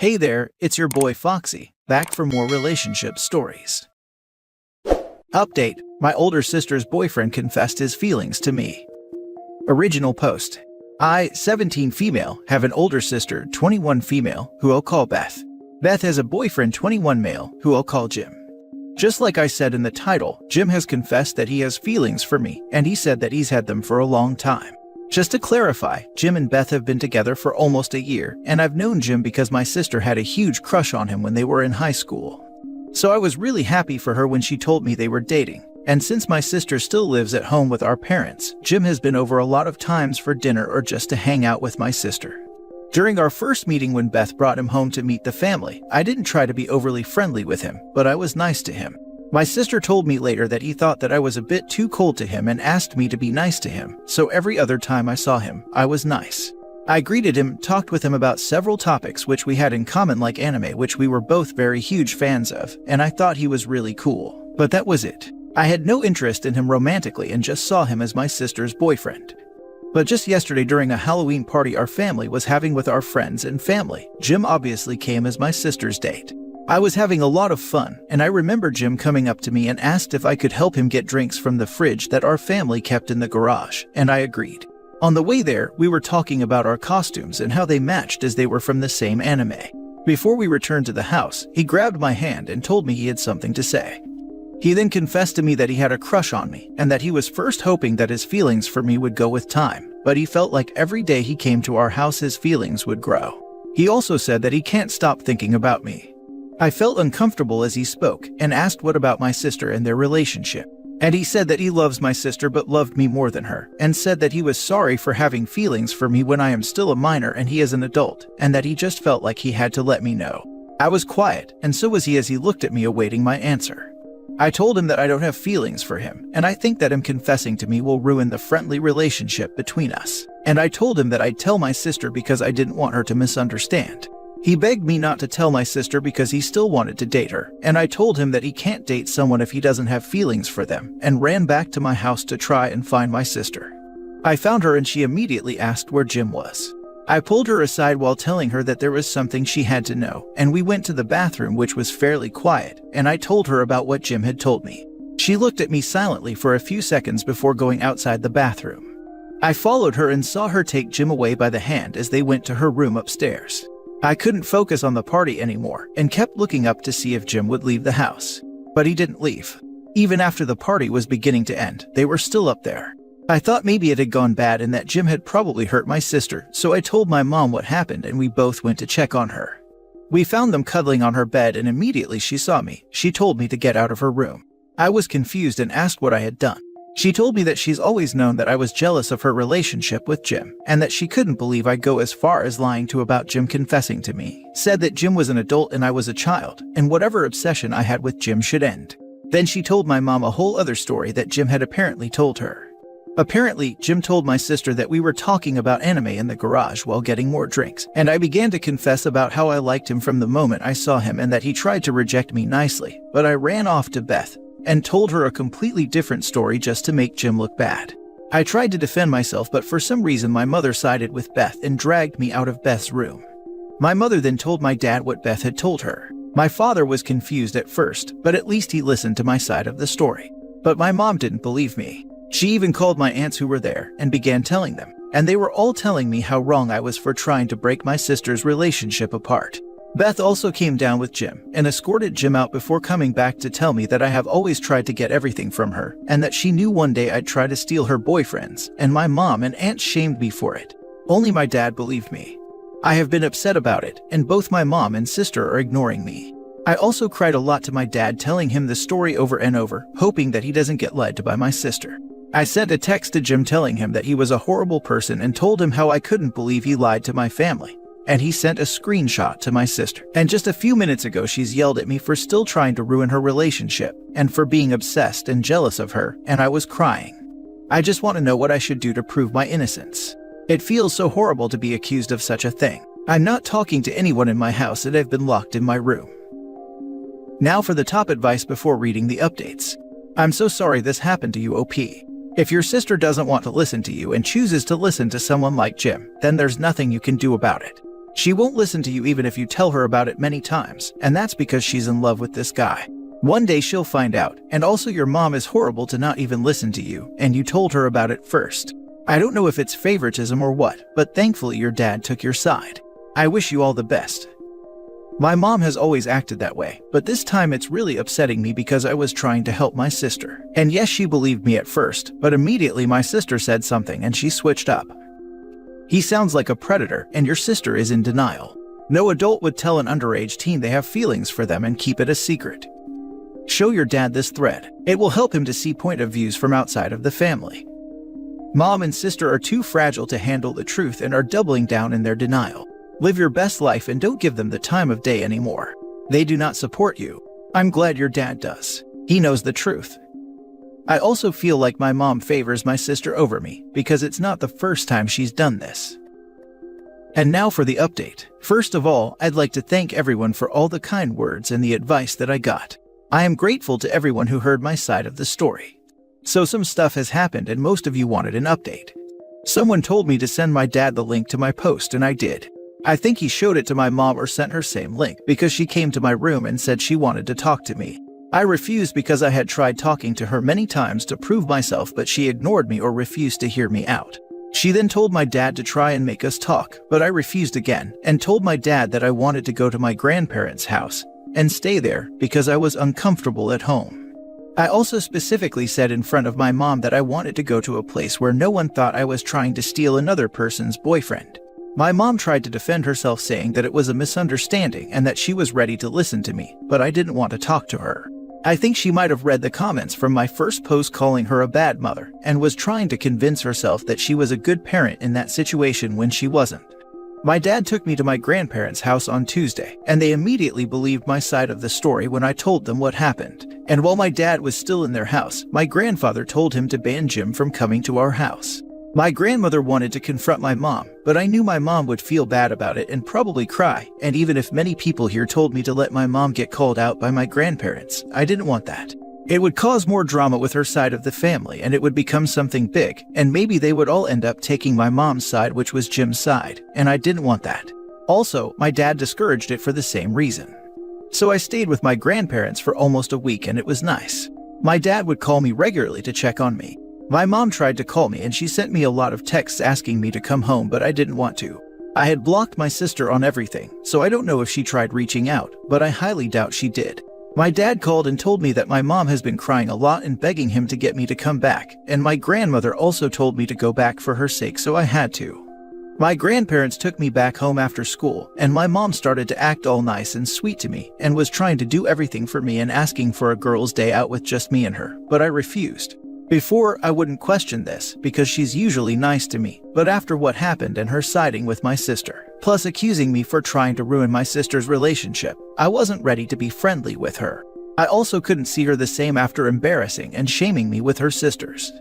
Hey there, it's your boy Foxy, back for more relationship stories. Update: my older sister's boyfriend confessed his feelings to me. Original post. I, 17 female, have an older sister, 21 female, who I'll call Beth. Beth has a boyfriend, 21 male, who I'll call Jim. Just like I said in the title, Jim has confessed that he has feelings for me, and he said that he's had them for a long time. Just to clarify, Jim and Beth have been together for almost a year, and I've known Jim because my sister had a huge crush on him when they were in high school. So I was really happy for her when she told me they were dating. And since my sister still lives at home with our parents, Jim has been over a lot of times for dinner or just to hang out with my sister. During our first meeting when Beth brought him home to meet the family, I didn't try to be overly friendly with him, but I was nice to him. My sister told me later that he thought that I was a bit too cold to him and asked me to be nice to him, so every other time I saw him, I was nice. I greeted him, talked with him about several topics which we had in common like anime, which we were both very huge fans of, and I thought he was really cool. But that was it. I had no interest in him romantically and just saw him as my sister's boyfriend. But just yesterday during a Halloween party our family was having with our friends and family, Jim obviously came as my sister's date. I was having a lot of fun, and I remember Jim coming up to me and asked if I could help him get drinks from the fridge that our family kept in the garage, and I agreed. On the way there, we were talking about our costumes and how they matched as they were from the same anime. Before we returned to the house, he grabbed my hand and told me he had something to say. He then confessed to me that he had a crush on me, and that he was first hoping that his feelings for me would go with time, but he felt like every day he came to our house his feelings would grow. He also said that he can't stop thinking about me. I felt uncomfortable as he spoke, and asked what about my sister and their relationship. And he said that he loves my sister but loved me more than her, and said that he was sorry for having feelings for me when I am still a minor and he is an adult, and that he just felt like he had to let me know. I was quiet, and so was he as he looked at me awaiting my answer. I told him that I don't have feelings for him, and I think that him confessing to me will ruin the friendly relationship between us. And I told him that I'd tell my sister because I didn't want her to misunderstand. He begged me not to tell my sister because he still wanted to date her, and I told him that he can't date someone if he doesn't have feelings for them, and ran back to my house to try and find my sister. I found her and she immediately asked where Jim was. I pulled her aside while telling her that there was something she had to know, and we went to the bathroom, which was fairly quiet, and I told her about what Jim had told me. She looked at me silently for a few seconds before going outside the bathroom. I followed her and saw her take Jim away by the hand as they went to her room upstairs. I couldn't focus on the party anymore and kept looking up to see if Jim would leave the house. But he didn't leave. Even after the party was beginning to end, they were still up there. I thought maybe it had gone bad and that Jim had probably hurt my sister, so I told my mom what happened and we both went to check on her. We found them cuddling on her bed and immediately she saw me. She told me to get out of her room. I was confused and asked what I had done. She told me that she's always known that I was jealous of her relationship with Jim, and that she couldn't believe I'd go as far as lying to about Jim confessing to me. Said that Jim was an adult and I was a child, and whatever obsession I had with Jim should end. Then she told my mom a whole other story that Jim had apparently told her. Apparently, Jim told my sister that we were talking about anime in the garage while getting more drinks, and I began to confess about how I liked him from the moment I saw him and that he tried to reject me nicely, but I ran off to Beth and told her a completely different story just to make Jim look bad. I tried to defend myself, but for some reason my mother sided with Beth and dragged me out of Beth's room. My mother then told my dad what Beth had told her. My father was confused at first, but at least he listened to my side of the story. But my mom didn't believe me. She even called my aunts who were there and began telling them, and they were all telling me how wrong I was for trying to break my sister's relationship apart. Beth also came down with Jim and escorted Jim out before coming back to tell me that I have always tried to get everything from her and that she knew one day I'd try to steal her boyfriends, and my mom and aunt shamed me for it. Only my dad believed me. I have been upset about it, and both my mom and sister are ignoring me. I also cried a lot to my dad, telling him the story over and over, hoping that he doesn't get lied to by my sister. I sent a text to Jim telling him that he was a horrible person and told him how I couldn't believe he lied to my family. And he sent a screenshot to my sister. And just a few minutes ago she's yelled at me for still trying to ruin her relationship, and for being obsessed and jealous of her, and I was crying. I just want to know what I should do to prove my innocence. It feels so horrible to be accused of such a thing. I'm not talking to anyone in my house and I've been locked in my room. Now for the top advice before reading the updates. I'm so sorry this happened to you, OP. If your sister doesn't want to listen to you and chooses to listen to someone like Jim, then there's nothing you can do about it. She won't listen to you even if you tell her about it many times, and that's because she's in love with this guy. One day she'll find out, and also your mom is horrible to not even listen to you, and you told her about it first. I don't know if it's favoritism or what, but thankfully your dad took your side. I wish you all the best. My mom has always acted that way, but this time it's really upsetting me because I was trying to help my sister. And yes, she believed me at first, but immediately my sister said something and she switched up. He sounds like a predator, and your sister is in denial. No adult would tell an underage teen they have feelings for them and keep it a secret. Show your dad this thread. It will help him to see point of views from outside of the family. Mom and sister are too fragile to handle the truth and are doubling down in their denial. Live your best life and don't give them the time of day anymore. They do not support you. I'm glad your dad does. He knows the truth. I also feel like my mom favors my sister over me because it's not the first time she's done this. And now for the update. First of all, I'd like to thank everyone for all the kind words and the advice that I got. I am grateful to everyone who heard my side of the story. So some stuff has happened and most of you wanted an update. Someone told me to send my dad the link to my post and I did. I think he showed it to my mom or sent her same link because she came to my room and said she wanted to talk to me. I refused because I had tried talking to her many times to prove myself, but she ignored me or refused to hear me out. She then told my dad to try and make us talk, but I refused again and told my dad that I wanted to go to my grandparents' house and stay there because I was uncomfortable at home. I also specifically said in front of my mom that I wanted to go to a place where no one thought I was trying to steal another person's boyfriend. My mom tried to defend herself, saying that it was a misunderstanding and that she was ready to listen to me, but I didn't want to talk to her. I think she might have read the comments from my first post calling her a bad mother and was trying to convince herself that she was a good parent in that situation when she wasn't. My dad took me to my grandparents' house on Tuesday, and they immediately believed my side of the story when I told them what happened. And while my dad was still in their house, my grandfather told him to ban Jim from coming to our house. My grandmother wanted to confront my mom, but I knew my mom would feel bad about it and probably cry, and even if many people here told me to let my mom get called out by my grandparents, I didn't want that. It would cause more drama with her side of the family and it would become something big, and maybe they would all end up taking my mom's side, which was Jim's side, and I didn't want that. Also, my dad discouraged it for the same reason. So I stayed with my grandparents for almost a week and it was nice. My dad would call me regularly to check on me. My mom tried to call me and she sent me a lot of texts asking me to come home, but I didn't want to. I had blocked my sister on everything, so I don't know if she tried reaching out, but I highly doubt she did. My dad called and told me that my mom has been crying a lot and begging him to get me to come back, and my grandmother also told me to go back for her sake, so I had to. My grandparents took me back home after school, and my mom started to act all nice and sweet to me and was trying to do everything for me and asking for a girls' day out with just me and her, but I refused. Before, I wouldn't question this because she's usually nice to me, but after what happened and her siding with my sister, plus accusing me for trying to ruin my sister's relationship, I wasn't ready to be friendly with her. I also couldn't see her the same after embarrassing and shaming me with her sisters.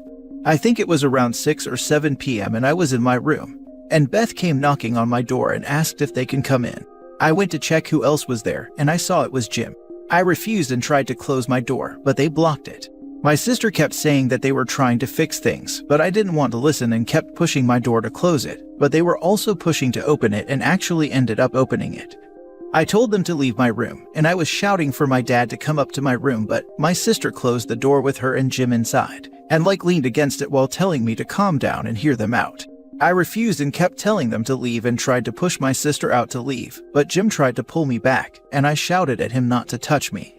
I think it was around 6 or 7 p.m. and I was in my room, and Beth came knocking on my door and asked if they can come in. I went to check who else was there and I saw it was Jim. I refused and tried to close my door, but they blocked it. My sister kept saying that they were trying to fix things, but I didn't want to listen and kept pushing my door to close it, but they were also pushing to open it and actually ended up opening it. I told them to leave my room, and I was shouting for my dad to come up to my room, but my sister closed the door with her and Jim inside, and leaned against it while telling me to calm down and hear them out. I refused and kept telling them to leave and tried to push my sister out to leave, but Jim tried to pull me back, and I shouted at him not to touch me.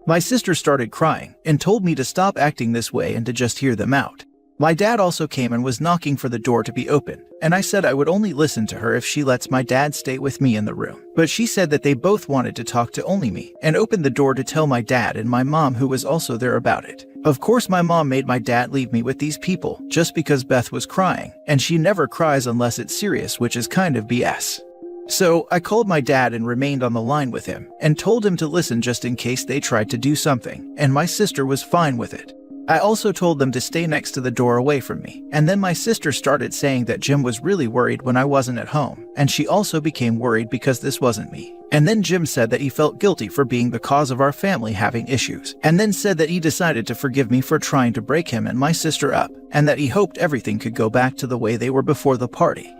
My sister started crying and told me to stop acting this way and to just hear them out. My dad also came and was knocking for the door to be opened, and I said I would only listen to her if she lets my dad stay with me in the room. But she said that they both wanted to talk to only me and opened the door to tell my dad and my mom, who was also there, about it. Of course, my mom made my dad leave me with these people just because Beth was crying, and she never cries unless it's serious, which is kind of BS. So I called my dad and remained on the line with him and told him to listen just in case they tried to do something, and my sister was fine with it. I also told them to stay next to the door away from me, and then my sister started saying that Jim was really worried when I wasn't at home, and she also became worried because this wasn't me. And then Jim said that he felt guilty for being the cause of our family having issues, and then said that he decided to forgive me for trying to break him and my sister up, and that he hoped everything could go back to the way they were before the party.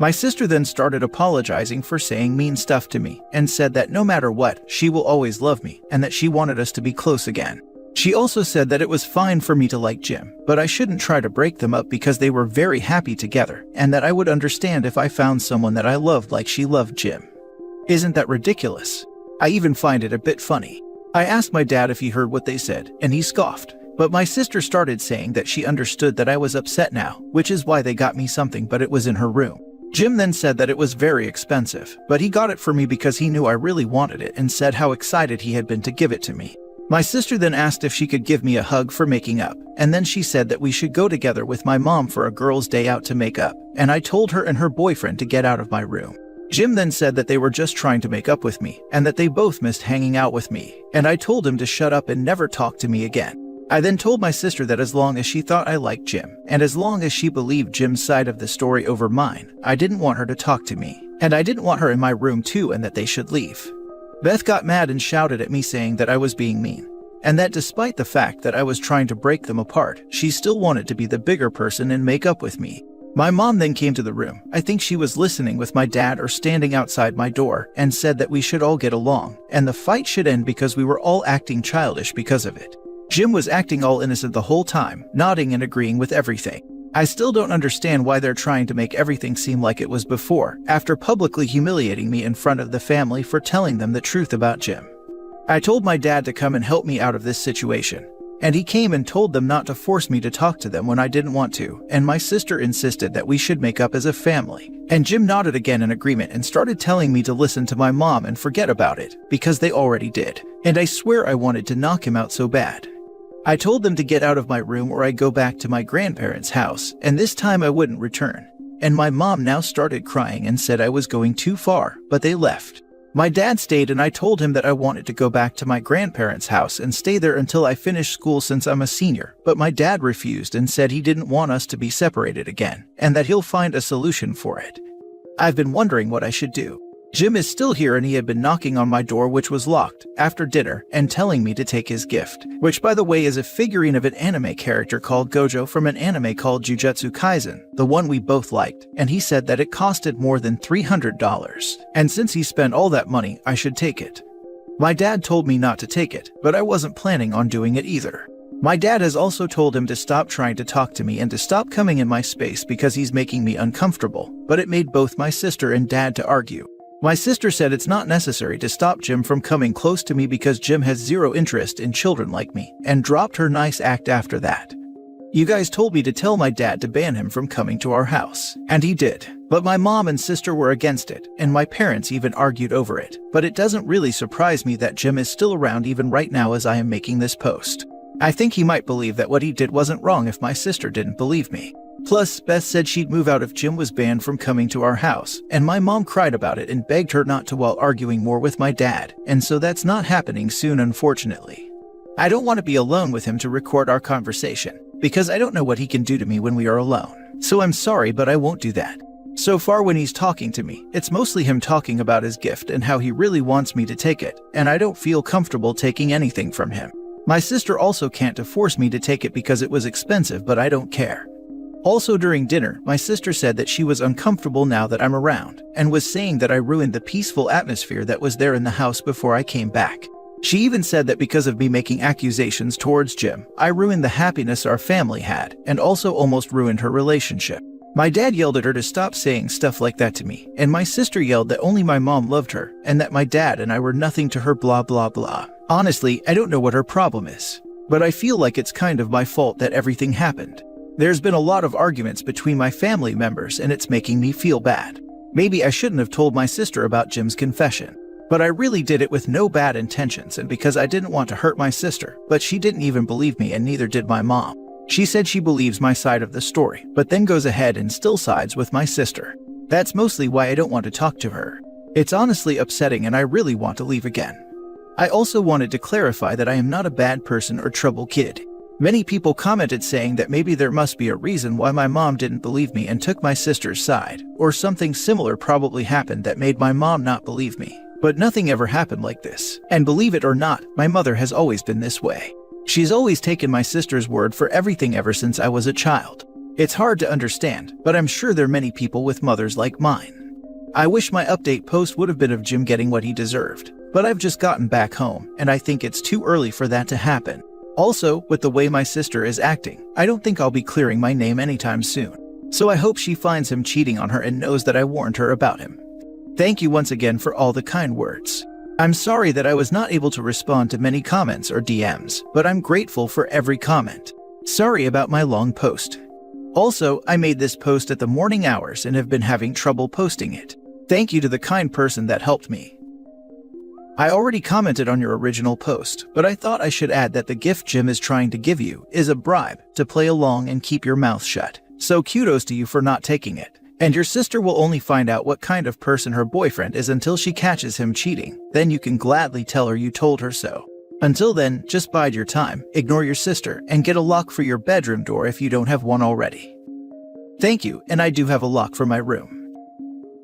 My sister then started apologizing for saying mean stuff to me and said that no matter what, she will always love me and that she wanted us to be close again. She also said that it was fine for me to like Jim, but I shouldn't try to break them up because they were very happy together and that I would understand if I found someone that I loved like she loved Jim. Isn't that ridiculous? I even find it a bit funny. I asked my dad if he heard what they said, and he scoffed. But my sister started saying that she understood that I was upset now, which is why they got me something, but it was in her room. Jim then said that it was very expensive, but he got it for me because he knew I really wanted it and said how excited he had been to give it to me. My sister then asked if she could give me a hug for making up, and then she said that we should go together with my mom for a girls' day out to make up, and I told her and her boyfriend to get out of my room. Jim then said that they were just trying to make up with me, and that they both missed hanging out with me, and I told him to shut up and never talk to me again. I then told my sister that as long as she thought I liked Jim, and as long as she believed Jim's side of the story over mine, I didn't want her to talk to me, and I didn't want her in my room too and that they should leave. Beth got mad and shouted at me saying that I was being mean, and that despite the fact that I was trying to break them apart, she still wanted to be the bigger person and make up with me. My mom then came to the room. I think she was listening with my dad or standing outside my door and said that we should all get along, and the fight should end because we were all acting childish because of it. Jim was acting all innocent the whole time, nodding and agreeing with everything. I still don't understand why they're trying to make everything seem like it was before, after publicly humiliating me in front of the family for telling them the truth about Jim. I told my dad to come and help me out of this situation, and he came and told them not to force me to talk to them when I didn't want to, and my sister insisted that we should make up as a family. And Jim nodded again in agreement and started telling me to listen to my mom and forget about it, because they already did. And I swear I wanted to knock him out so bad. I told them to get out of my room or I'd go back to my grandparents' house, and this time I wouldn't return. And my mom now started crying and said I was going too far, but they left. My dad stayed and I told him that I wanted to go back to my grandparents' house and stay there until I finished school since I'm a senior, but my dad refused and said he didn't want us to be separated again, and that he'll find a solution for it. I've been wondering what I should do. Jim is still here and he had been knocking on my door, which was locked, after dinner and telling me to take his gift, which by the way is a figurine of an anime character called Gojo from an anime called Jujutsu Kaisen, the one we both liked, and he said that it costed more than $300, and since he spent all that money, I should take it. My dad told me not to take it, but I wasn't planning on doing it either. My dad has also told him to stop trying to talk to me and to stop coming in my space because he's making me uncomfortable, but it made both my sister and dad to argue. My sister said it's not necessary to stop Jim from coming close to me because Jim has zero interest in children like me, and dropped her nice act after that. You guys told me to tell my dad to ban him from coming to our house, and he did. But my mom and sister were against it, and my parents even argued over it. But it doesn't really surprise me that Jim is still around even right now as I am making this post. I think he might believe that what he did wasn't wrong if my sister didn't believe me. Plus, Beth said she'd move out if Jim was banned from coming to our house, and my mom cried about it and begged her not to while arguing more with my dad, and so that's not happening soon, unfortunately. I don't want to be alone with him to record our conversation, because I don't know what he can do to me when we are alone. So I'm sorry, but I won't do that. So far when he's talking to me, it's mostly him talking about his gift and how he really wants me to take it, and I don't feel comfortable taking anything from him. My sister also can't force me to take it because it was expensive, but I don't care. Also during dinner, my sister said that she was uncomfortable now that I'm around, and was saying that I ruined the peaceful atmosphere that was there in the house before I came back. She even said that because of me making accusations towards Jim, I ruined the happiness our family had, and also almost ruined her relationship. My dad yelled at her to stop saying stuff like that to me, and my sister yelled that only my mom loved her, and that my dad and I were nothing to her, blah blah blah. Honestly, I don't know what her problem is, but I feel like it's kind of my fault that everything happened. There's been a lot of arguments between my family members and it's making me feel bad. Maybe I shouldn't have told my sister about Jim's confession. But I really did it with no bad intentions and because I didn't want to hurt my sister, but she didn't even believe me and neither did my mom. She said she believes my side of the story, but then goes ahead and still sides with my sister. That's mostly why I don't want to talk to her. It's honestly upsetting and I really want to leave again. I also wanted to clarify that I am not a bad person or trouble kid. Many people commented saying that maybe there must be a reason why my mom didn't believe me and took my sister's side, or something similar probably happened that made my mom not believe me. But nothing ever happened like this, and believe it or not, my mother has always been this way. She's always taken my sister's word for everything ever since I was a child. It's hard to understand, but I'm sure there are many people with mothers like mine. I wish my update post would have been of Jim getting what he deserved, but I've just gotten back home, and I think it's too early for that to happen. Also, with the way my sister is acting, I don't think I'll be clearing my name anytime soon. So I hope she finds him cheating on her and knows that I warned her about him. Thank you once again for all the kind words. I'm sorry that I was not able to respond to many comments or DMs, but I'm grateful for every comment. Sorry about my long post. Also, I made this post at the morning hours and have been having trouble posting it. Thank you to the kind person that helped me. I already commented on your original post, but I thought I should add that the gift Jim is trying to give you is a bribe to play along and keep your mouth shut. So kudos to you for not taking it. And your sister will only find out what kind of person her boyfriend is until she catches him cheating. Then you can gladly tell her you told her so. Until then, just bide your time, ignore your sister, and get a lock for your bedroom door if you don't have one already. Thank you, and I do have a lock for my room.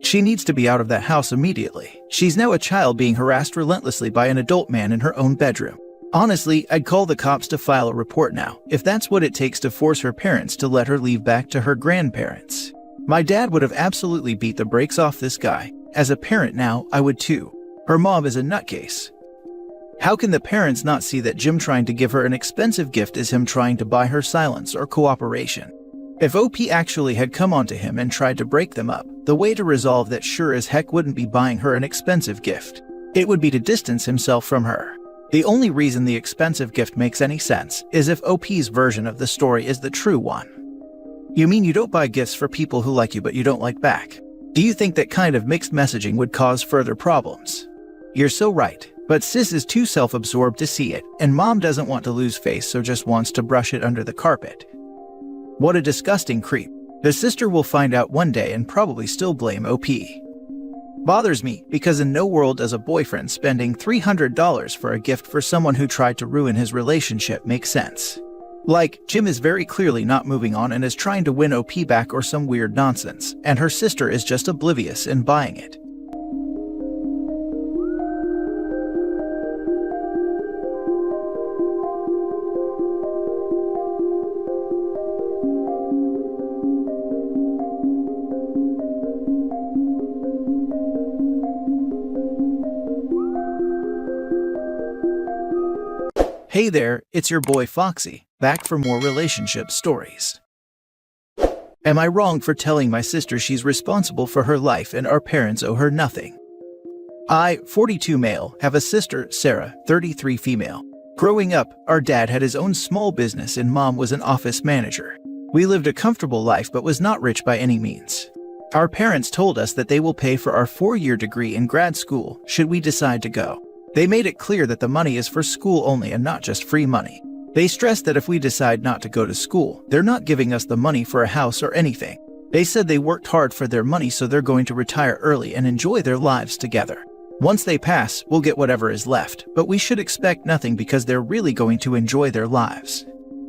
She needs to be out of that house immediately. She's now a child being harassed relentlessly by an adult man in her own bedroom. Honestly, I'd call the cops to file a report now, if that's what it takes to force her parents to let her leave back to her grandparents. My dad would have absolutely beat the brakes off this guy. As a parent now, I would too. Her mom is a nutcase. How can the parents not see that Jim trying to give her an expensive gift is him trying to buy her silence or cooperation? If OP actually had come onto him and tried to break them up, the way to resolve that sure as heck wouldn't be buying her an expensive gift. It would be to distance himself from her. The only reason the expensive gift makes any sense is if OP's version of the story is the true one. You mean you don't buy gifts for people who like you but you don't like back? Do you think that kind of mixed messaging would cause further problems? You're so right. But sis is too self-absorbed to see it, and mom doesn't want to lose face so just wants to brush it under the carpet. What a disgusting creep. The sister will find out one day and probably still blame OP. Bothers me because in no world does a boyfriend spending $300 for a gift for someone who tried to ruin his relationship make sense. Like, Jim is very clearly not moving on and is trying to win OP back or some weird nonsense, and her sister is just oblivious in buying it. Hey there, it's your boy Foxy, back for more relationship stories. Am I wrong for telling my sister she's responsible for her life and our parents owe her nothing? I, 42 male, have a sister, Sarah, 33 female. Growing up, our dad had his own small business and mom was an office manager. We lived a comfortable life but was not rich by any means. Our parents told us that they will pay for our 4-year degree in grad school should we decide to go. They made it clear that the money is for school only and not just free money. They stressed that if we decide not to go to school, they're not giving us the money for a house or anything. They said they worked hard for their money so they're going to retire early and enjoy their lives together. Once they pass, we'll get whatever is left, but we should expect nothing because they're really going to enjoy their lives.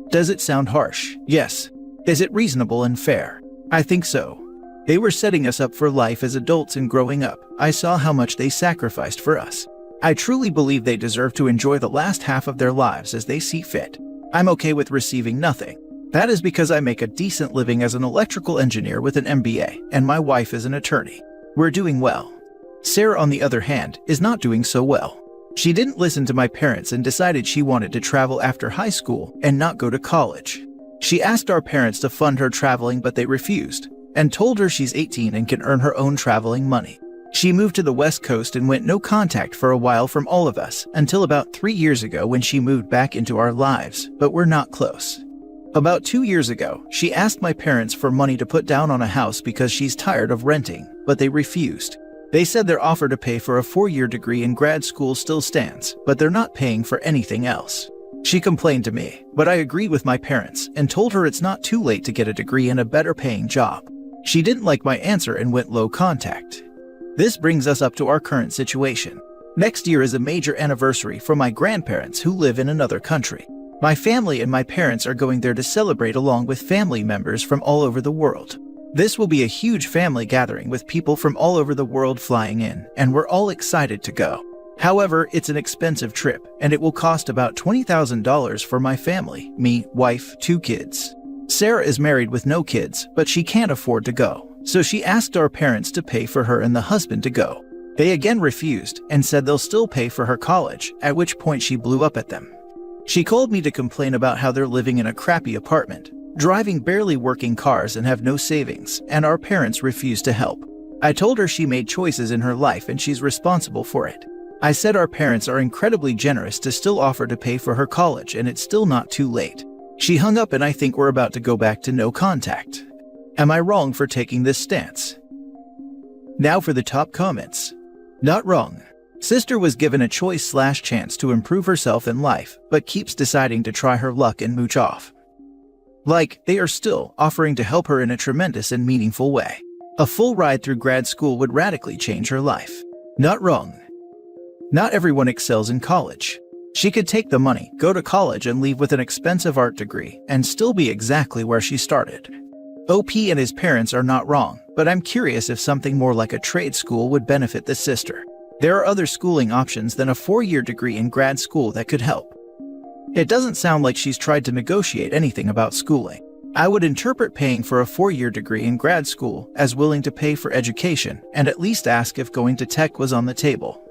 Does it sound harsh? Yes. Is it reasonable and fair? I think so. They were setting us up for life as adults and growing up. I saw how much they sacrificed for us. I truly believe they deserve to enjoy the last half of their lives as they see fit. I'm okay with receiving nothing. That is because I make a decent living as an electrical engineer with an MBA, and my wife is an attorney. We're doing well. Sarah, on the other hand, is not doing so well. She didn't listen to my parents and decided she wanted to travel after high school and not go to college. She asked our parents to fund her traveling, but they refused, and told her she's 18 and can earn her own traveling money. She moved to the West Coast and went no contact for a while from all of us, until about 3 years ago when she moved back into our lives, but we're not close. About 2 years ago, she asked my parents for money to put down on a house because she's tired of renting, but they refused. They said their offer to pay for a 4-year degree in grad school still stands, but they're not paying for anything else. She complained to me, but I agreed with my parents and told her it's not too late to get a degree and a better paying job. She didn't like my answer and went low contact. This brings us up to our current situation. Next year is a major anniversary for my grandparents who live in another country. My family and my parents are going there to celebrate along with family members from all over the world. This will be a huge family gathering with people from all over the world flying in, and we're all excited to go. However, it's an expensive trip, and it will cost about $20,000 for my family, me, wife, 2 kids. Sarah is married with no kids, but she can't afford to go, so she asked our parents to pay for her and the husband to go. They again refused and said they'll still pay for her college, at which point she blew up at them. She called me to complain about how they're living in a crappy apartment, driving barely working cars and have no savings, and our parents refused to help. I told her she made choices in her life and she's responsible for it. I said our parents are incredibly generous to still offer to pay for her college and it's still not too late. She hung up and I think we're about to go back to no contact. Am I wrong for taking this stance? Now for the top comments. Not wrong. Sister was given a choice/chance to improve herself in life, but keeps deciding to try her luck and mooch off. Like, they are still offering to help her in a tremendous and meaningful way. A full ride through grad school would radically change her life. Not wrong. Not everyone excels in college. She could take the money, go to college and leave with an expensive art degree, and still be exactly where she started. OP and his parents are not wrong, but I'm curious if something more like a trade school would benefit the sister. There are other schooling options than a 4-year degree in grad school that could help. It doesn't sound like she's tried to negotiate anything about schooling. I would interpret paying for a 4-year degree in grad school as willing to pay for education and at least ask if going to tech was on the table.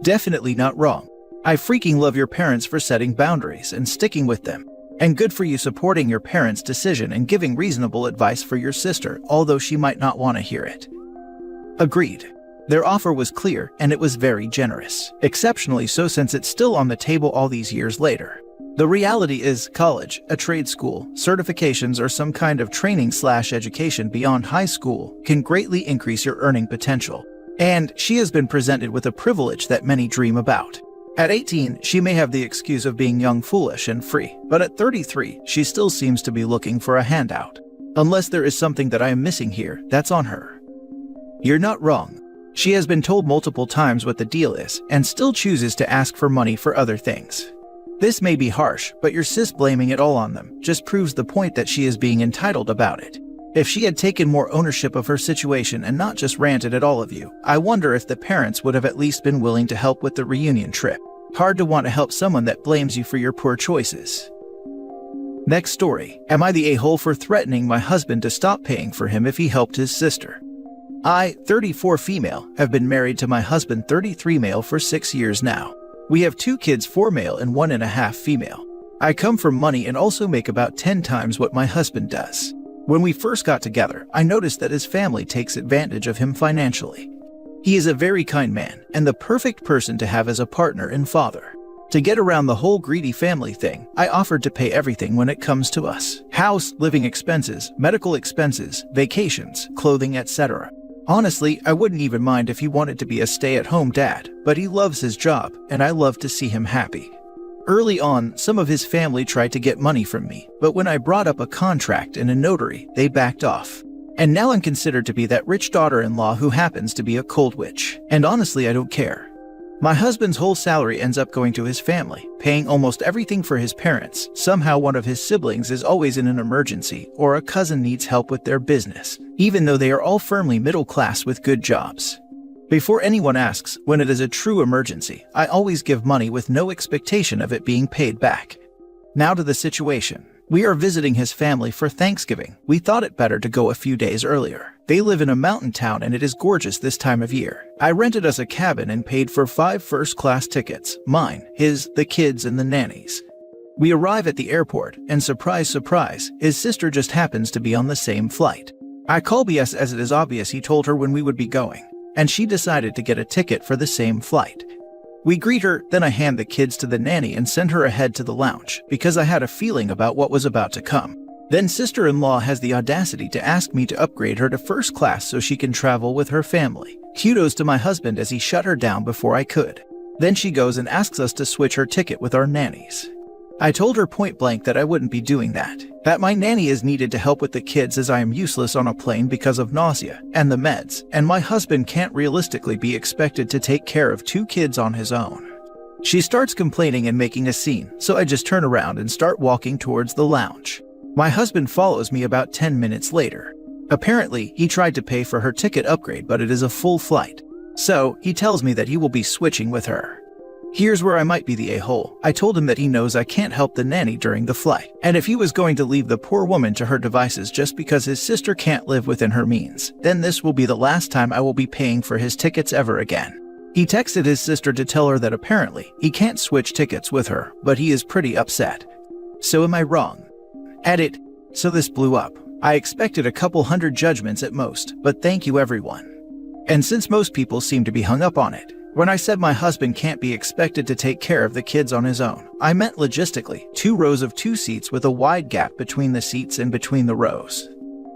Definitely not wrong. I freaking love your parents for setting boundaries and sticking with them. And good for you supporting your parents' decision and giving reasonable advice for your sister, although she might not want to hear it. Agreed. Their offer was clear and it was very generous. Exceptionally so since it's still on the table all these years later. The reality is college, a trade school, certifications or some kind of training/education beyond high school can greatly increase your earning potential. And she has been presented with a privilege that many dream about. At 18, she may have the excuse of being young, foolish, and free, but at 33, she still seems to be looking for a handout. Unless there is something that I am missing here, that's on her. You're not wrong. She has been told multiple times what the deal is, and still chooses to ask for money for other things. This may be harsh, but your sis blaming it all on them just proves the point that she is being entitled about it. If she had taken more ownership of her situation and not just ranted at all of you, I wonder if the parents would have at least been willing to help with the reunion trip. Hard to want to help someone that blames you for your poor choices. Next story. Am I the a-hole for threatening my husband to stop paying for him if he helped his sister? I, 34 female, have been married to my husband 33 male for 6 years now. We have 2 kids, 4 male and 1.5 female. I come from money and also make about 10 times what my husband does. When we first got together, I noticed that his family takes advantage of him financially. He is a very kind man and the perfect person to have as a partner and father. To get around the whole greedy family thing, I offered to pay everything when it comes to us. House, living expenses, medical expenses, vacations, clothing, etc. Honestly, I wouldn't even mind if he wanted to be a stay-at-home dad, but he loves his job, and I love to see him happy. Early on, some of his family tried to get money from me, but when I brought up a contract and a notary, they backed off. And now I'm considered to be that rich daughter-in-law who happens to be a cold witch. And honestly, I don't care. My husband's whole salary ends up going to his family, paying almost everything for his parents. Somehow one of his siblings is always in an emergency, or a cousin needs help with their business, even though they are all firmly middle class with good jobs. Before anyone asks, when it is a true emergency, I always give money with no expectation of it being paid back. Now to the situation. We are visiting his family for Thanksgiving. We thought it better to go a few days earlier. They live in a mountain town and it is gorgeous this time of year. I rented us a cabin and paid for 5 first-class tickets, mine, his, the kids, and the nannies. We arrive at the airport, and surprise, surprise, his sister just happens to be on the same flight. I call BS as it is obvious he told her when we would be going, and she decided to get a ticket for the same flight. We greet her, then I hand the kids to the nanny and send her ahead to the lounge, because I had a feeling about what was about to come. Then sister-in-law has the audacity to ask me to upgrade her to first class so she can travel with her family. Kudos to my husband as he shut her down before I could. Then she goes and asks us to switch her ticket with our nannies. I told her point blank that I wouldn't be doing that. That my nanny is needed to help with the kids as I am useless on a plane because of nausea and the meds, and my husband can't realistically be expected to take care of 2 kids on his own. She starts complaining and making a scene, so I just turn around and start walking towards the lounge. My husband follows me about 10 minutes later. Apparently, he tried to pay for her ticket upgrade, but it is a full flight. So, he tells me that he will be switching with her. Here's where I might be the a-hole. I told him that he knows I can't help the nanny during the flight, and if he was going to leave the poor woman to her devices just because his sister can't live within her means, then this will be the last time I will be paying for his tickets ever again. He texted his sister to tell her that apparently he can't switch tickets with her, but he is pretty upset. So am I wrong? Edit. So this blew up. I expected a couple hundred judgments at most, but thank you everyone. And since most people seem to be hung up on it, when I said my husband can't be expected to take care of the kids on his own, I meant logistically 2 rows of 2 seats with a wide gap between the seats and between the rows.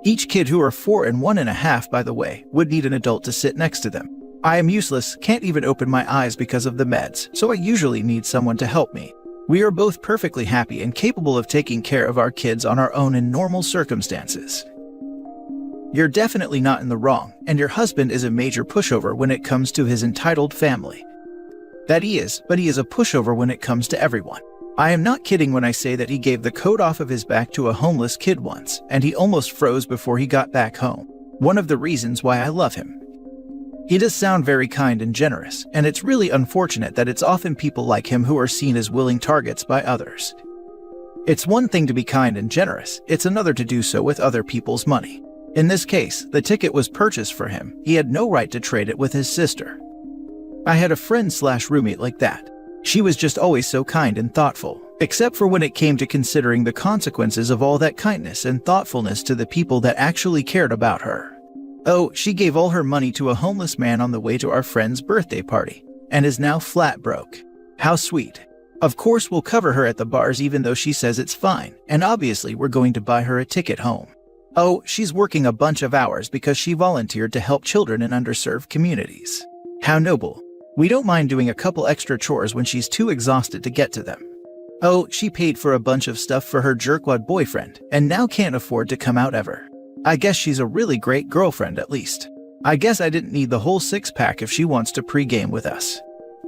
Each kid, who are 4 and 1.5 by the way, would need an adult to sit next to them. I am useless, can't even open my eyes because of the meds, so I usually need someone to help me. We are both perfectly happy and capable of taking care of our kids on our own in normal circumstances. You're definitely not in the wrong, and your husband is a major pushover when it comes to his entitled family. That he is, but he is a pushover when it comes to everyone. I am not kidding when I say that he gave the coat off of his back to a homeless kid once, and he almost froze before he got back home. One of the reasons why I love him. He does sound very kind and generous, and it's really unfortunate that it's often people like him who are seen as willing targets by others. It's one thing to be kind and generous, it's another to do so with other people's money. In this case, the ticket was purchased for him. He had no right to trade it with his sister. I had a friend/roommate like that. She was just always so kind and thoughtful, except for when it came to considering the consequences of all that kindness and thoughtfulness to the people that actually cared about her. Oh, she gave all her money to a homeless man on the way to our friend's birthday party, and is now flat broke. How sweet. Of course we'll cover her at the bars even though she says it's fine, and obviously we're going to buy her a ticket home. Oh, she's working a bunch of hours because she volunteered to help children in underserved communities. How noble. We don't mind doing a couple extra chores when she's too exhausted to get to them. Oh, she paid for a bunch of stuff for her jerkwad boyfriend, and now can't afford to come out ever. I guess she's a really great girlfriend at least. I guess I didn't need the whole 6-pack if she wants to pregame with us.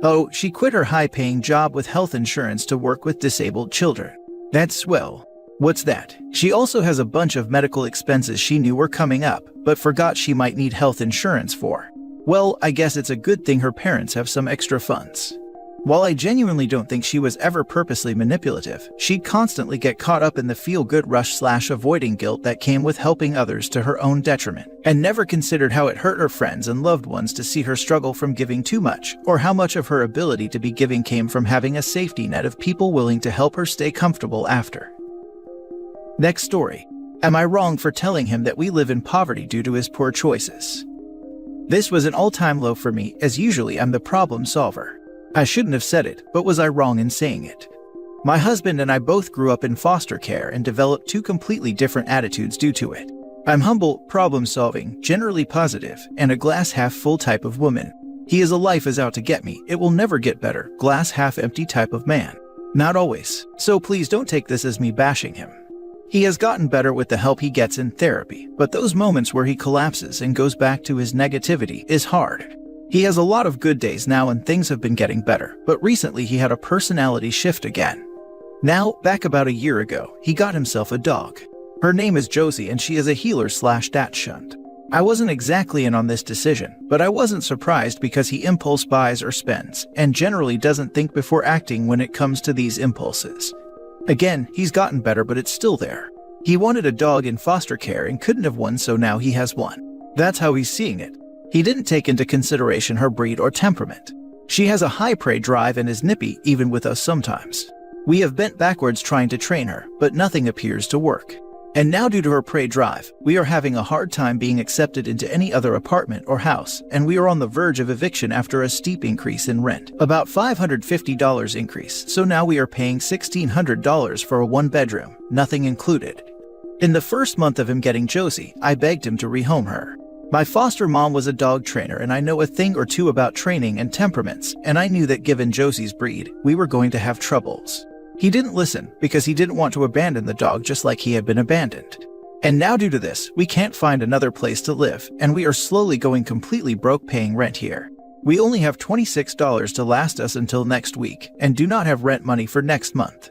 Oh, she quit her high-paying job with health insurance to work with disabled children. That's swell. What's that? She also has a bunch of medical expenses she knew were coming up, but forgot she might need health insurance for. Well, I guess it's a good thing her parents have some extra funds. While I genuinely don't think she was ever purposely manipulative, she'd constantly get caught up in the feel-good rush/avoiding guilt that came with helping others to her own detriment, and never considered how it hurt her friends and loved ones to see her struggle from giving too much, or how much of her ability to be giving came from having a safety net of people willing to help her stay comfortable after. Next story. Am I wrong for telling him that we live in poverty due to his poor choices? This was an all-time low for me, as usually I'm the problem solver. I shouldn't have said it, but was I wrong in saying it? My husband and I both grew up in foster care and developed 2 completely different attitudes due to it. I'm humble, problem-solving, generally positive, and a glass-half-full type of woman. He is a life is out to get me, it will never get better, glass-half-empty type of man. Not always, so please don't take this as me bashing him. He has gotten better with the help he gets in therapy, but those moments where he collapses and goes back to his negativity is hard. He has a lot of good days now and things have been getting better, but recently he had a personality shift again. Now, back about a year ago, he got himself a dog. Her name is Josie and she is a healer/dachshund. I wasn't exactly in on this decision, but I wasn't surprised because he impulse buys or spends, and generally doesn't think before acting when it comes to these impulses. Again, he's gotten better but it's still there. He wanted a dog in foster care and couldn't have one, so now he has one. That's how he's seeing it. He didn't take into consideration her breed or temperament. She has a high prey drive and is nippy even with us sometimes. We have bent backwards trying to train her, but nothing appears to work. And now due to her prey drive, we are having a hard time being accepted into any other apartment or house, and we are on the verge of eviction after a steep increase in rent, about $550 increase, so now we are paying $1,600 for a 1-bedroom, nothing included. In the first month of him getting Josie, I begged him to rehome her. My foster mom was a dog trainer and I know a thing or two about training and temperaments, and I knew that given Josie's breed, we were going to have troubles. He didn't listen because he didn't want to abandon the dog just like he had been abandoned. And now due to this, we can't find another place to live, and we are slowly going completely broke paying rent here. We only have $26 to last us until next week, and do not have rent money for next month.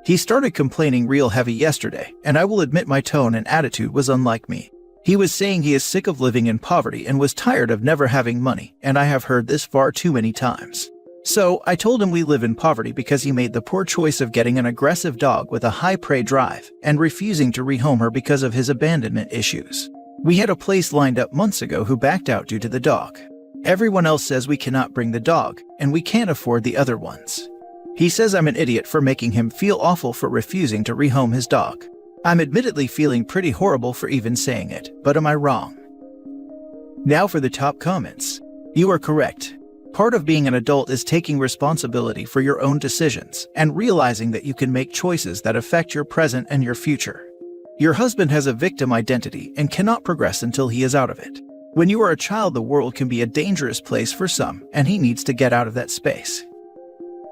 He started complaining real heavy yesterday, and I will admit my tone and attitude was unlike me. He was saying he is sick of living in poverty and was tired of never having money, and I have heard this far too many times. So I told him we live in poverty because he made the poor choice of getting an aggressive dog with a high prey drive and refusing to rehome her because of his abandonment issues. We had a place lined up months ago who backed out due to the dog. Everyone else says we cannot bring the dog, and we can't afford the other ones. He says I'm an idiot for making him feel awful for refusing to rehome his dog. I'm admittedly feeling pretty horrible for even saying it, but am I wrong? Now for the top comments. You are correct. Part of being an adult is taking responsibility for your own decisions and realizing that you can make choices that affect your present and your future. Your husband has a victim identity and cannot progress until he is out of it. When you are a child, the world can be a dangerous place for some, and he needs to get out of that space.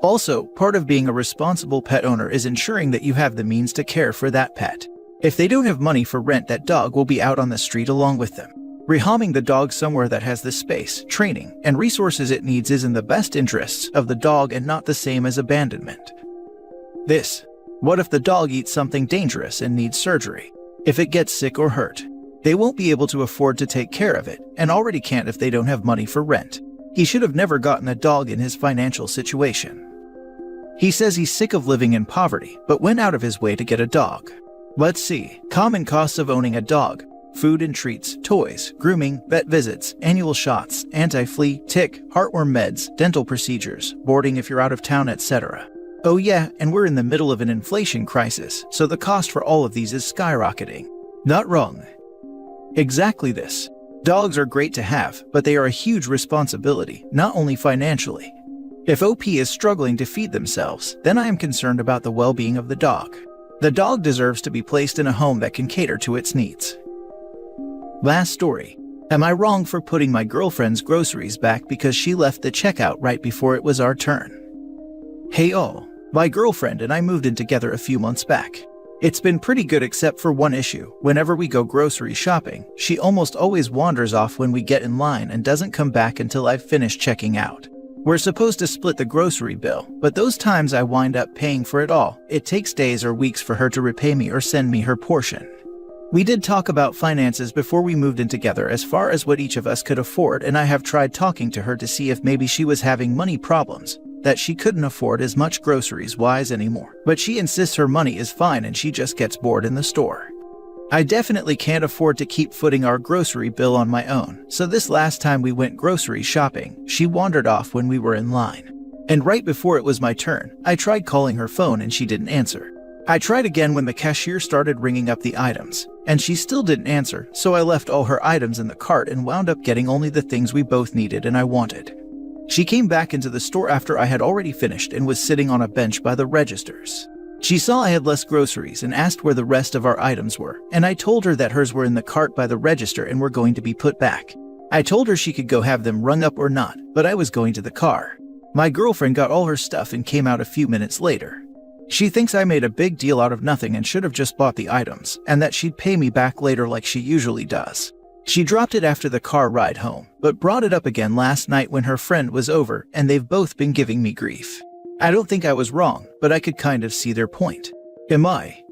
Also, part of being a responsible pet owner is ensuring that you have the means to care for that pet. If they don't have money for rent, that dog will be out on the street along with them. Rehoming the dog somewhere that has the space, training, and resources it needs is in the best interests of the dog and not the same as abandonment. What if the dog eats something dangerous and needs surgery? If it gets sick or hurt, they won't be able to afford to take care of it, and already can't if they don't have money for rent. He should have never gotten a dog in his financial situation. He says he's sick of living in poverty, but went out of his way to get a dog. Let's see. Common costs of owning a dog: food and treats, toys, grooming, vet visits, annual shots, anti-flea, tick, heartworm meds, dental procedures, boarding if you're out of town, etc. Oh yeah, and we're in the middle of an inflation crisis, so the cost for all of these is skyrocketing. Not wrong. Exactly this. Dogs are great to have, but they are a huge responsibility, not only financially. If OP is struggling to feed themselves, then I am concerned about the well-being of the dog. The dog deserves to be placed in a home that can cater to its needs. Last story. Am I wrong for putting my girlfriend's groceries back because she left the checkout right before it was our turn? Hey all, my girlfriend and I moved in together a few months back. It's been pretty good except for one issue. Whenever we go grocery shopping, she almost always wanders off when we get in line and doesn't come back until I've finished checking out. We're supposed to split the grocery bill, but those times I wind up paying for it all. It takes days or weeks for her to repay me or send me her portion. We did talk about finances before we moved in together as far as what each of us could afford, and I have tried talking to her to see if maybe she was having money problems, that she couldn't afford as much groceries-wise anymore. But she insists her money is fine and she just gets bored in the store. I definitely can't afford to keep footing our grocery bill on my own, so this last time we went grocery shopping, she wandered off when we were in line. And right before it was my turn, I tried calling her phone and she didn't answer. I tried again when the cashier started ringing up the items, and she still didn't answer, so I left all her items in the cart and wound up getting only the things we both needed and I wanted. She came back into the store after I had already finished and was sitting on a bench by the registers. She saw I had less groceries and asked where the rest of our items were, and I told her that hers were in the cart by the register and were going to be put back. I told her she could go have them rung up or not, but I was going to the car. My girlfriend got all her stuff and came out a few minutes later. She thinks I made a big deal out of nothing and should have just bought the items, and that she'd pay me back later like she usually does. She dropped it after the car ride home, but brought it up again last night when her friend was over, and they've both been giving me grief. I don't think I was wrong, but I could kind of see their point. Am I?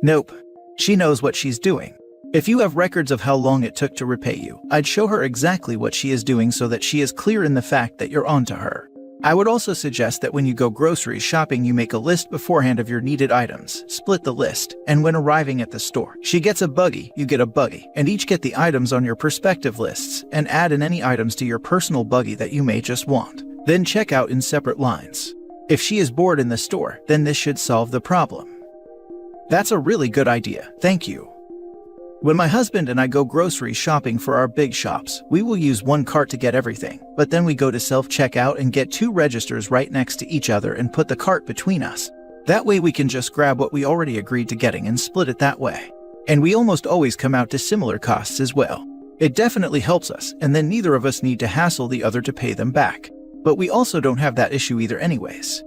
Nope. She knows what she's doing. If you have records of how long it took to repay you, I'd show her exactly what she is doing so that she is clear in the fact that you're onto her. I would also suggest that when you go grocery shopping, you make a list beforehand of your needed items, split the list, and when arriving at the store, she gets a buggy, you get a buggy, and each get the items on your respective lists, and add in any items to your personal buggy that you may just want. Then check out in separate lines. If she is bored in the store, then this should solve the problem. That's a really good idea, thank you. When my husband and I go grocery shopping for our big shops, we will use one cart to get everything, but then we go to self-checkout and get two registers right next to each other and put the cart between us. That way we can just grab what we already agreed to getting and split it that way. And we almost always come out to similar costs as well. It definitely helps us, and then neither of us need to hassle the other to pay them back. But we also don't have that issue either anyways.